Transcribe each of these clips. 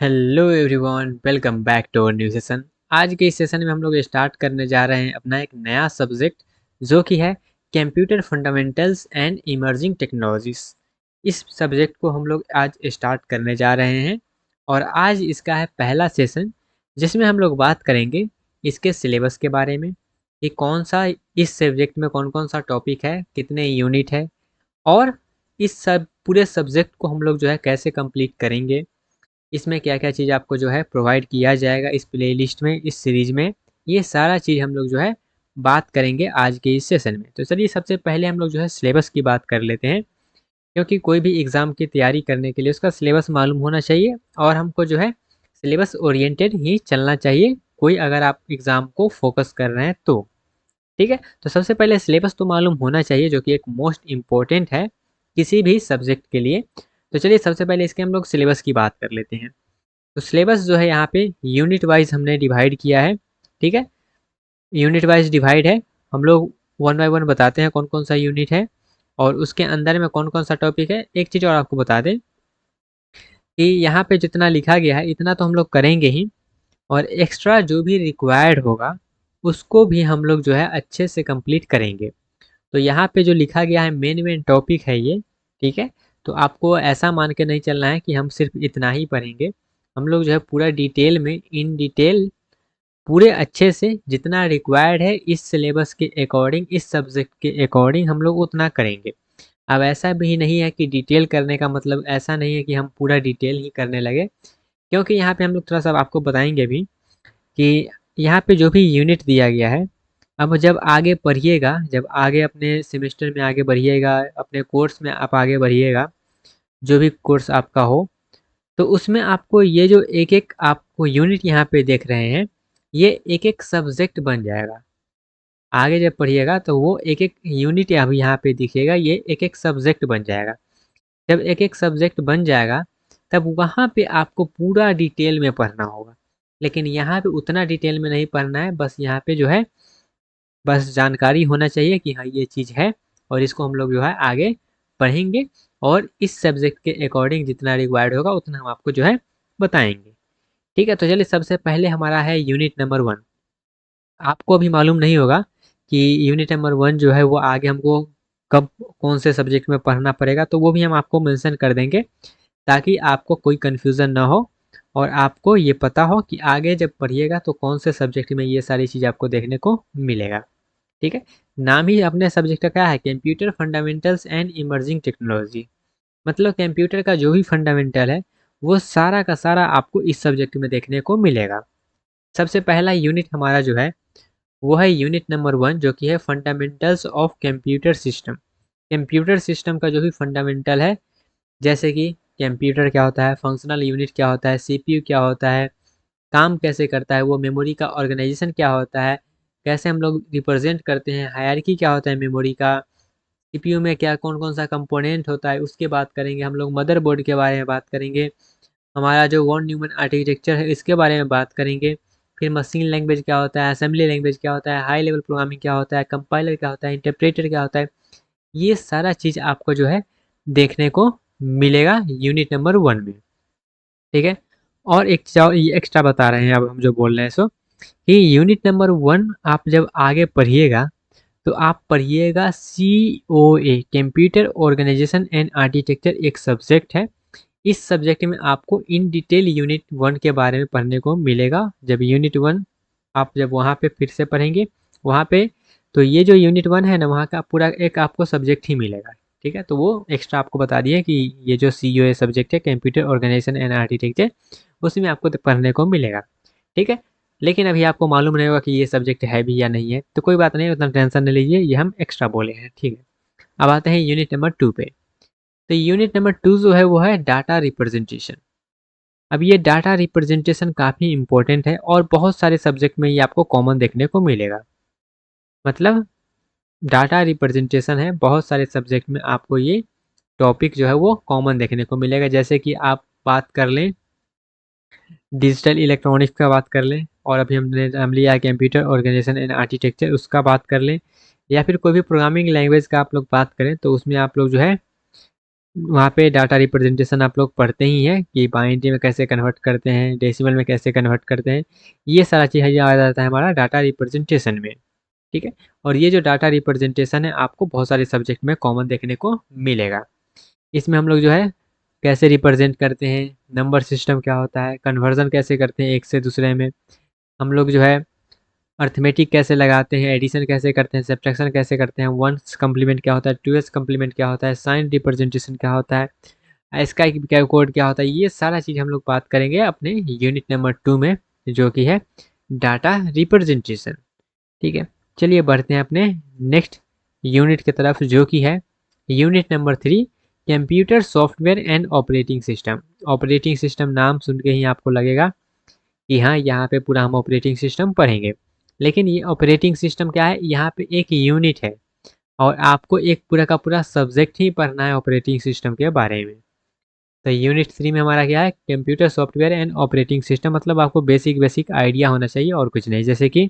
Hello everyone, welcome back to our new session. आज के इस सेशन में हम लोग स्टार्ट करने जा रहे हैं अपना एक नया सब्जेक्ट जो कि है computer fundamentals and emerging technologies. इस सब्जेक्ट को हम लोग आज स्टार्ट करने जा रहे हैं और आज इसका है पहला सेशन जिसमें हम लोग बात करेंगे इसके सिलेबस के बारे में कि कौन सा इस सब्जेक्ट में कौन कौन सा टॉपिक है, कितने यूनिट है और इस सब पूरे सब्जेक्ट को हम लोग जो है कैसे कंप्लीट करेंगे, इसमें क्या-क्या चीज़ आपको जो है प्रोवाइड किया जाएगा इस प्लेलिस्ट में, इस सीरीज़ में। ये सारा चीज़ हम लोग जो है बात करेंगे आज के इस सेशन में। तो चलिए सबसे पहले हम लोग जो है सिलेबस की बात कर लेते हैं, क्योंकि कोई भी एग्ज़ाम की तैयारी करने के लिए उसका सिलेबस मालूम होना चाहिए और हमको जो है सिलेबस ओरिएंटेड ही चलना चाहिए, कोई अगर आप एग्ज़ाम को फ़ोकस कर रहे हैं तो। ठीक है? तो सबसे पहले सिलेबस तो मालूम होना चाहिए जो कि एक मोस्ट इम्पोर्टेंट है किसी भी सब्जेक्ट के लिए। तो चलिए सबसे पहले इसके हम लोग सिलेबस की बात कर लेते हैं। तो सिलेबस जो है यहाँ पे यूनिट वाइज हमने डिवाइड किया है। ठीक है, यूनिट वाइज डिवाइड है। हम लोग वन बाय वन बताते हैं कौन कौन सा यूनिट है और उसके अंदर में कौन कौन सा टॉपिक है। एक चीज़ और आपको बता दें कि यहाँ पे जितना लिखा गया है इतना तो हम लोग करेंगे ही, और एक्स्ट्रा जो भी रिक्वायर्ड होगा उसको भी हम लोग जो है अच्छे से कंप्लीट करेंगे। तो यहाँ पे जो लिखा गया है मेन मेन टॉपिक है ये। ठीक है, तो आपको ऐसा मान के नहीं चलना है कि हम सिर्फ इतना ही पढ़ेंगे। हम लोग जो है पूरा डिटेल में, इन डिटेल, पूरे अच्छे से जितना रिक्वायर्ड है इस सिलेबस के अकॉर्डिंग, इस सब्जेक्ट के अकॉर्डिंग हम लोग उतना करेंगे। अब ऐसा भी नहीं है कि डिटेल करने का मतलब ऐसा नहीं है कि हम पूरा डिटेल ही करने लगे, क्योंकि यहाँ पे हम लोग थोड़ा सा आपको बताएंगे भी कि यहाँ पे जो भी यूनिट दिया गया है, अब जब आगे पढ़िएगा, जब आगे अपने सेमेस्टर में आगे बढ़िएगा, अपने कोर्स में आप आगे बढ़िएगा, जो भी कोर्स आपका हो, तो उसमें आपको ये जो एक-एक आपको यूनिट यहाँ पे देख रहे हैं, ये एक-एक सब्जेक्ट बन जाएगा। आगे जब पढ़िएगा तो वो एक-एक यूनिट अब यहाँ पे दिखेगा, ये एक-एक सब्जेक्ट बन जाएगा। जब एक-एक सब्जेक्ट बन जाएगा, तब वहाँ पे आपको पूरा डिटेल में पढ़ना होगा। लेकिन यहाँ पे उतना डिटेल में नहीं पढ़ना है, बस यहाँ पे जो है बस जानकारी होना चाहिए कि हाँ, ये चीज़ है और इसको हम लोग जो है आगे पढ़ेंगे और इस सब्जेक्ट के अकॉर्डिंग जितना रिक्वायर्ड होगा उतना हम आपको जो है बताएँगे। ठीक है, तो चलिए सबसे पहले हमारा है यूनिट नंबर 1। आपको अभी मालूम नहीं होगा कि यूनिट नंबर 1 जो है वो आगे हमको कब कौन से सब्जेक्ट में पढ़ना पड़ेगा, तो वो भी हम आपको मेंशन कर देंगे ताकि आपको कोई कन्फ्यूज़न ना हो और आपको ये पता हो कि आगे जब पढ़िएगा तो कौन से सब्जेक्ट में ये सारी चीज़ आपको देखने को मिलेगा। ठीक है? नाम ही अपने सब्जेक्ट का क्या है, computer fundamentals and emerging technology. मतलब कंप्यूटर का जो भी फंडामेंटल है वो सारा का सारा आपको इस सब्जेक्ट में देखने को मिलेगा। सबसे पहला यूनिट हमारा जो है वो है यूनिट नंबर 1 जो कि है fundamentals of computer system. Computer system का जो भी फंडामेंटल है, जैसे कि कंप्यूटर क्या होता है, फंक्शनल यूनिट क्या होता है, सीपीयू क्या होता है, काम कैसे करता है वो, मेमोरी का ऑर्गेनाइजेशन क्या होता है, कैसे हम लोग रिप्रेजेंट करते हैं, हायरार्की क्या होता है मेमोरी का, सीपीयू में क्या कौन-कौन सा कंपोनेंट होता है उसके बात करेंगे हम लोग, मदरबोर्ड के बारे में बात करेंगे, हमारा जो वॉन न्यूमन आर्किटेक्चर है इसके बारे में बात करेंगे, फिर मशीन लैंग्वेज क्या होता है, असेंबली लैंग्वेज क्या होता है, हाई लेवल प्रोग्रामिंग क्या होता है, कंपाइलर क्या होता है, इंटरप्रेटर क्या होता है, ये सारा चीज़ आपको जो है देखने को मिलेगा यूनिट नंबर 1 में। ठीक है? और एक चीज़ और ये एक्स्ट्रा बता रहे हैं अब हम जो बोल रहे हैं सो, कि यूनिट नंबर 1 आप जब आगे पढ़िएगा तो आप पढ़िएगा COA, computer organization and architecture एक सब्जेक्ट है। इस सब्जेक्ट में आपको इन डिटेल यूनिट 1 के बारे में पढ़ने को मिलेगा। जब यूनिट 1 आप जब वहाँ पे फिर से पढ़ेंगे, वहाँ पे तो ये जो यूनिट 1 है ना, वहाँ का पूरा एक आपको सब्जेक्ट ही मिलेगा। ठीक है? तो वो एक्स्ट्रा आपको बता दिए कि ये जो सीओए सब्जेक्ट है, कंप्यूटर ऑर्गेनाइजेशन एंड आर्किटेक्चर, उसमें आपको पढ़ने को मिलेगा। ठीक है? लेकिन अभी आपको मालूम नहीं होगा कि ये सब्जेक्ट है भी या नहीं है, तो कोई बात नहीं, उतना टेंशन नहीं लीजिए, ये हम एक्स्ट्रा बोले हैं। ठीक है? अब आते हैं यूनिट नंबर 2 पे। तो यूनिट नंबर 2 जो है वो है डाटा रिप्रेजेंटेशन। अब ये डाटा रिप्रेजेंटेशन काफ़ी इम्पोर्टेंट है और बहुत सारे सब्जेक्ट में ये आपको कॉमन देखने को मिलेगा। मतलब डाटा रिप्रेजेंटेशन है, बहुत सारे सब्जेक्ट में आपको ये टॉपिक जो है वो कॉमन देखने को मिलेगा। जैसे कि आप बात कर लें डिजिटल इलेक्ट्रॉनिक्स का बात कर लें, और अभी हमने नाम लिया है कंप्यूटर ऑर्गेनाइजेशन एंड आर्किटेक्चर, उसका बात कर लें, या फिर कोई भी प्रोग्रामिंग लैंग्वेज का आप लोग बात करें तो उसमें आप लोग जो है वहाँ पे डाटा रिप्रेजेंटेशन आप लोग पढ़ते ही हैं कि बाइनरी में कैसे कन्वर्ट करते हैं, डेसिमल में कैसे कन्वर्ट करते हैं। ये सारा चीज़ है, ये आ जाता है हमारा डाटा रिप्रेजेंटेशन में। ठीक है, और ये जो डाटा रिप्रेजेंटेशन है आपको बहुत सारे सब्जेक्ट में कॉमन देखने को मिलेगा। इसमें हम लोग जो है कैसे रिप्रेजेंट करते हैं, नंबर सिस्टम क्या होता है, कन्वर्जन कैसे करते हैं एक से दूसरे में, हम लोग जो है अर्थमेटिक कैसे लगाते हैं, एडिशन कैसे करते हैं, सब्ट्रैक्शन कैसे करते हैं, वंस कम्प्लीमेंट क्या होता है, टूएस कम्प्लीमेंट क्या होता है, साइन रिप्रेजेंटेशन क्या होता है, इसका क्या कोड क्या होता है, ये सारा चीज़ हम लोग बात करेंगे अपने यूनिट नंबर 2 में, जो कि है डाटा रिप्रेजेंटेशन। ठीक है, चलिए बढ़ते हैं अपने नेक्स्ट यूनिट की तरफ, जो कि है unit number 3, computer software and operating system. Operating system नाम सुन के ही आपको लगेगा कि हाँ, यहाँ पे पूरा हम ऑपरेटिंग सिस्टम पढ़ेंगे, लेकिन ये ऑपरेटिंग सिस्टम क्या है, यहाँ पे एक यूनिट है और आपको एक पूरा का पूरा सब्जेक्ट ही पढ़ना है ऑपरेटिंग सिस्टम के बारे में। तो यूनिट 3 में हमारा क्या है, computer software and operating system, मतलब आपको बेसिक बेसिक आइडिया होना चाहिए और कुछ नहीं। जैसे कि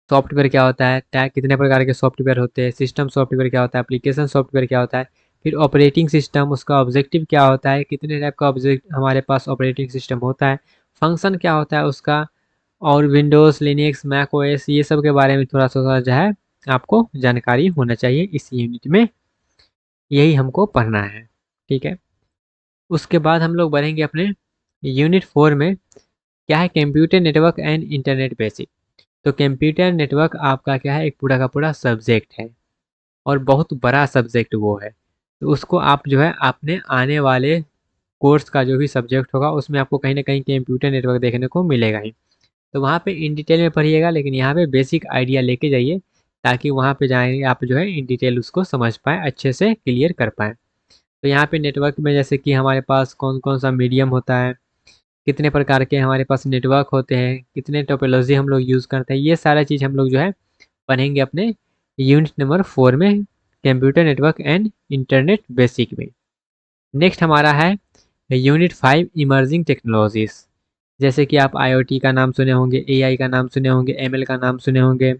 सॉफ्टवेयर क्या होता है, टैग कितने प्रकार के सॉफ्टवेयर होते हैं, सिस्टम सॉफ्टवेयर क्या होता है, एप्लीकेशन सॉफ्टवेयर क्या होता है, फिर ऑपरेटिंग सिस्टम उसका ऑब्जेक्टिव क्या होता है, कितने टाइप का ऑब्जेक्ट हमारे पास ऑपरेटिंग सिस्टम होता है, फंक्शन क्या होता है उसका, और विंडोज़, लिनक्स, मैक ओएस, ये सब के बारे में थोड़ा-सा जो है आपको जानकारी होना चाहिए इस यूनिट में, यही हमको पढ़ना है। ठीक है? उसके बाद हम लोग बढ़ेंगे अपने यूनिट 4 में, क्या है, computer network and internet basic. तो कंप्यूटर नेटवर्क आपका क्या है, एक पूरा का पूरा सब्जेक्ट है और बहुत बड़ा सब्जेक्ट वो है। तो उसको आप जो है अपने आने वाले कोर्स का जो भी सब्जेक्ट होगा उसमें आपको कहीं न कहीं कंप्यूटर नेटवर्क देखने को मिलेगा ही। तो वहाँ पे इन डिटेल में पढ़िएगा, लेकिन यहाँ पे बेसिक आइडिया लेके जाइए, ताकि वहाँ पे जाएँगे आप जो है इन डिटेल उसको समझ पाएँ, अच्छे से क्लियर कर पाएँ। तो यहाँ पे नेटवर्क में जैसे कि हमारे पास कौन-कौन सा मीडियम होता है, कितने प्रकार के हमारे पास नेटवर्क होते हैं, कितने टोपोलॉजी हम लोग यूज़ करते हैं, ये सारा चीज़ हम लोग जो है पढ़ेंगे अपने यूनिट नंबर 4 में, computer network and internet basic में। नेक्स्ट हमारा है यूनिट 5, इमर्जिंग टेक्नोलॉजीज़। जैसे कि आप आईओटी का नाम सुने होंगे, एआई का नाम सुने होंगे, एमएल का नाम सुने होंगे,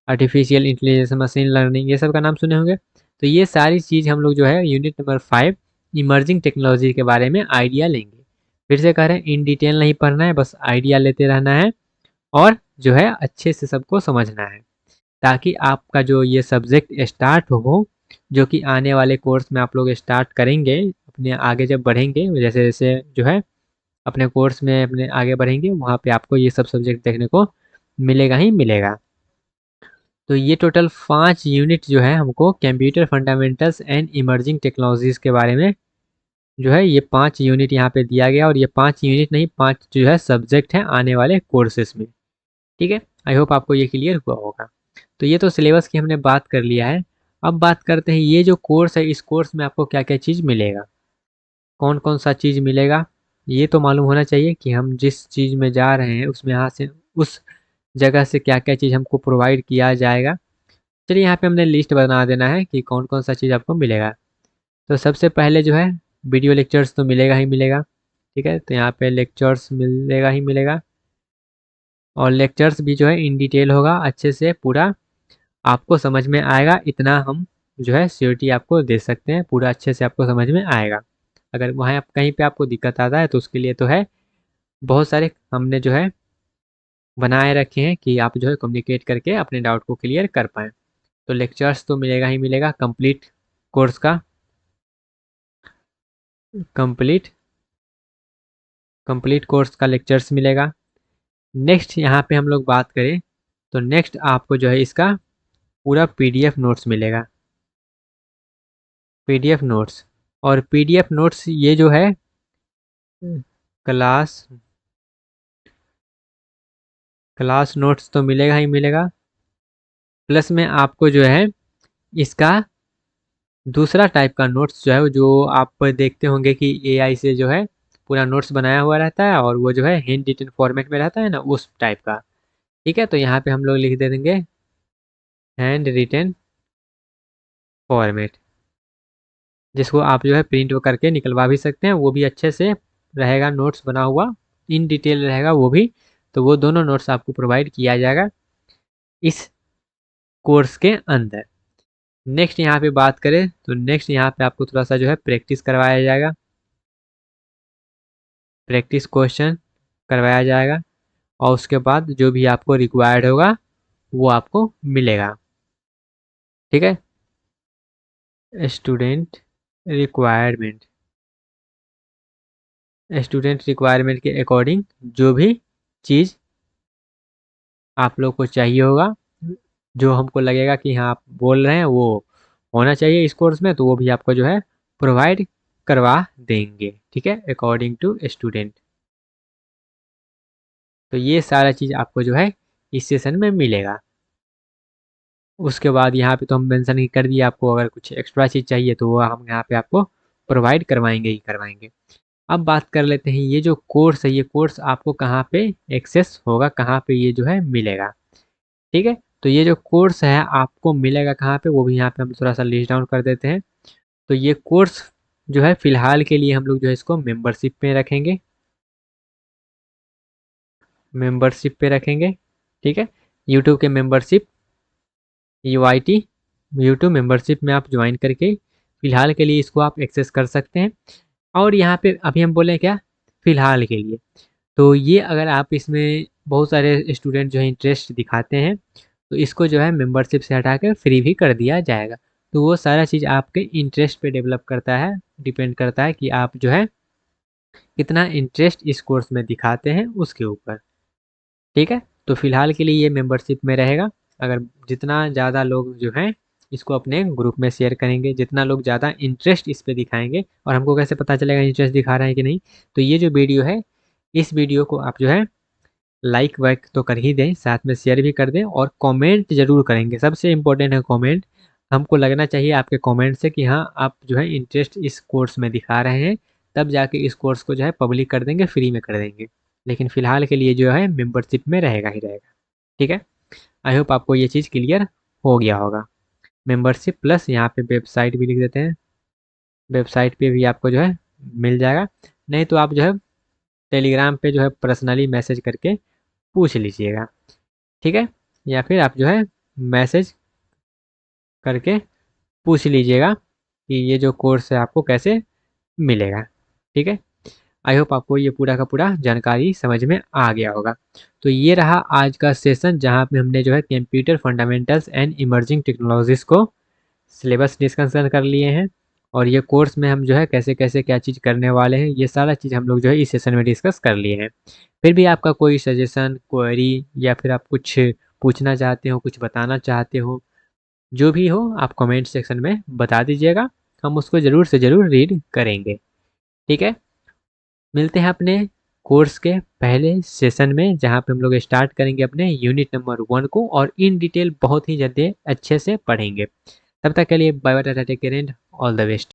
आर्टिफिशियल इंटेलिजेंस, मशीन लर्निंग, ये सब का नाम सुने होंगे। तो ये सारी चीज़ हम लोग जो है यूनिट नंबर 5, इमर्जिंग टेक्नोलॉजी के बारे में आइडिया लेंगे। फिर से कह रहे हैं, इन डिटेल नहीं पढ़ना है, बस आइडिया लेते रहना है और जो है अच्छे से सबको समझना है, ताकि आपका जो ये सब्जेक्ट स्टार्ट हो, जो कि आने वाले कोर्स में आप लोग स्टार्ट करेंगे, अपने आगे जब बढ़ेंगे, जैसे-जैसे जो है अपने कोर्स में अपने आगे बढ़ेंगे, वहाँ पे आपको ये सब सब्जेक्ट देखने को मिलेगा ही मिलेगा। तो ये टोटल 5 यूनिट जो है हमको computer fundamentals and emerging technologies के बारे में जो है, ये 5 यूनिट यहाँ पे दिया गया, और ये 5 यूनिट नहीं, 5 जो है सब्जेक्ट हैं आने वाले कोर्सेज़ में। ठीक है? आई होप आपको ये क्लियर हुआ होगा। तो ये तो सिलेबस की हमने बात कर लिया है। अब बात करते हैं ये जो कोर्स है, इस कोर्स में आपको क्या-क्या चीज़ मिलेगा? कौन-कौन सा चीज़ मिलेगा? ये तो मालूम होना चाहिए कि हम जिस चीज़ में जा रहे हैं उसमें यहाँ से उस जगह से क्या-क्या चीज़ हमको प्रोवाइड किया जाएगा। चलिए यहाँ पे हमने लिस्ट बना देना है कि कौन-कौन सा चीज़ आपको मिलेगा। तो सबसे पहले जो है वीडियो लेक्चर्स तो मिलेगा ही मिलेगा। ठीक है? तो यहाँ पे लेक्चर्स मिलेगा ही मिलेगा, और लेक्चर्स भी जो है इन डिटेल होगा, अच्छे से पूरा आपको समझ में आएगा, इतना हम जो है श्योरिटी आपको दे सकते हैं, पूरा अच्छे से आपको समझ में आएगा। अगर वहाँ कहीं पे आपको दिक्कत आता है तो उसके लिए तो है, बहुत सारे हमने जो है बनाए रखे हैं कि आप जो है कम्युनिकेट करके अपने डाउट को क्लियर कर पाएँ। तो लेक्चर्स तो मिलेगा ही मिलेगा, कंप्लीट कोर्स का, कंप्लीट कंप्लीट कोर्स का लेक्चर्स मिलेगा। नेक्स्ट यहाँ पे हम लोग बात करें, तो नेक्स्ट आपको जो है इसका पूरा पीडीएफ नोट्स मिलेगा, पीडीएफ नोट्स। और पीडीएफ नोट्स ये जो है क्लास क्लास नोट्स तो मिलेगा ही मिलेगा, प्लस में आपको जो है इसका दूसरा टाइप का नोट्स जो है, जो आप देखते होंगे कि एआई से जो है पूरा नोट्स बनाया हुआ रहता है, और वो जो है हैंड रिटन फॉर्मेट में रहता है ना, उस टाइप का। ठीक है? तो यहाँ पे हम लोग लिख दे देंगे हैंड रिटन फॉर्मेट, जिसको आप जो है प्रिंट करके निकलवा भी सकते हैं, वो भी अच्छे से रहेगा, नोट्स बना हुआ इन डिटेल रहेगा वो भी। तो वो दोनों नोट्स आपको प्रोवाइड किया जाएगा इस कोर्स के अंदर। नेक्स्ट यहाँ पे बात करें तो नेक्स्ट यहाँ पे आपको थोड़ा सा जो है प्रैक्टिस करवाया जाएगा, प्रैक्टिस क्वेश्चन करवाया जाएगा, और उसके बाद जो भी आपको रिक्वायर्ड होगा वो आपको मिलेगा। ठीक है, स्टूडेंट रिक्वायरमेंट, स्टूडेंट रिक्वायरमेंट के अकॉर्डिंग जो भी चीज़ आप लोग को चाहिए होगा, जो हमको लगेगा कि हाँ आप बोल रहे हैं वो होना चाहिए इस कोर्स में, तो वो भी आपको जो है प्रोवाइड करवा देंगे। ठीक है, अकॉर्डिंग टू स्टूडेंट। तो ये सारा चीज़ आपको जो है इस सेशन में मिलेगा। उसके बाद यहाँ पे तो हम मेंशन ही कर दिए, आपको अगर कुछ एक्स्ट्रा चीज़ चाहिए तो वो हम यहाँ पे आपको प्रोवाइड करवाएंगे ही करवाएंगे। अब बात कर लेते हैं ये जो कोर्स है, ये कोर्स आपको कहाँ पे एक्सेस होगा, कहाँ पे ये जो है मिलेगा। ठीक है, तो ये जो कोर्स है आपको मिलेगा कहाँ पे, वो भी यहाँ पे हम थोड़ा सा लिस्ट डाउन कर देते हैं। तो ये कोर्स जो है फिलहाल के लिए हम लोग जो है इसको मेंबरशिप पे रखेंगे, मेंबरशिप पे रखेंगे। ठीक है, यूट्यूब के मेंबरशिप, UIT यूट्यूब मेंबरशिप में आप ज्वाइन करके फ़िलहाल के लिए इसको आप एक्सेस कर सकते हैं। और यहाँ पे अभी हम बोले क्या, फ़िलहाल के लिए, तो ये अगर आप इसमें बहुत सारे स्टूडेंट जो है इंटरेस्ट दिखाते हैं तो इसको जो है मेंबरशिप से हटा कर फ्री भी कर दिया जाएगा। तो वो सारा चीज़ आपके इंटरेस्ट पे डेवलप करता है, डिपेंड करता है कि आप जो है कितना इंटरेस्ट इस कोर्स में दिखाते हैं उसके ऊपर। ठीक है, तो फिलहाल के लिए ये मेंबरशिप में रहेगा। अगर जितना ज़्यादा लोग जो हैं इसको अपने ग्रुप में शेयर करेंगे, जितना लोग ज़्यादा इंटरेस्ट इस पे दिखाएंगे, और हमको कैसे पता चलेगा इंटरेस्ट दिखा रहे हैं कि नहीं, तो ये जो वीडियो है इस वीडियो को आप जो है लाइक वाइक तो कर ही दें, साथ में शेयर भी कर दें और कमेंट ज़रूर करेंगे। सबसे इम्पोर्टेंट है कमेंट, हमको लगना चाहिए आपके कमेंट से कि हाँ आप जो है इंटरेस्ट इस कोर्स में दिखा रहे हैं, तब जाके इस कोर्स को जो है पब्लिक कर देंगे, फ्री में कर देंगे। लेकिन फ़िलहाल के लिए जो है मेंबरशिप में रहेगा ही रहेगा। ठीक है, आई होप आपको ये चीज़ क्लियर हो गया होगा। मेंबरशिप प्लस यहाँ पे वेबसाइट भी लिख देते हैं, वेबसाइट पे भी आपको जो है मिल जाएगा। नहीं तो आप जो है टेलीग्राम पे जो है पर्सनली मैसेज करके पूछ लीजिएगा। ठीक है, या फिर आप जो है मैसेज करके पूछ लीजिएगा कि ये जो कोर्स है आपको कैसे मिलेगा। ठीक है, आई होप आपको ये पूरा का पूरा जानकारी समझ में आ गया होगा। तो ये रहा आज का सेशन जहाँ पे हमने जो है computer fundamentals and emerging technologies को सिलेबस डिस्कशन कर लिए हैं, और ये कोर्स में हम जो है कैसे कैसे क्या चीज़ करने वाले हैं ये सारा चीज़ हम लोग जो है इस सेशन में डिस्कस कर लिए हैं। फिर भी आपका कोई सजेशन, क्वेरी, या फिर आप कुछ पूछना चाहते हो, कुछ बताना चाहते हो, जो भी हो आप कमेंट सेक्शन में बता दीजिएगा, हम उसको ज़रूर से ज़रूर रीड करेंगे। ठीक है, मिलते हैं अपने कोर्स के पहले सेशन में जहाँ पे हम लोग स्टार्ट करेंगे अपने यूनिट नंबर 1 को, और इन डिटेल बहुत ही जल्दी अच्छे से पढ़ेंगे। तब तक के लिए bye bye, tata, take care and all the best.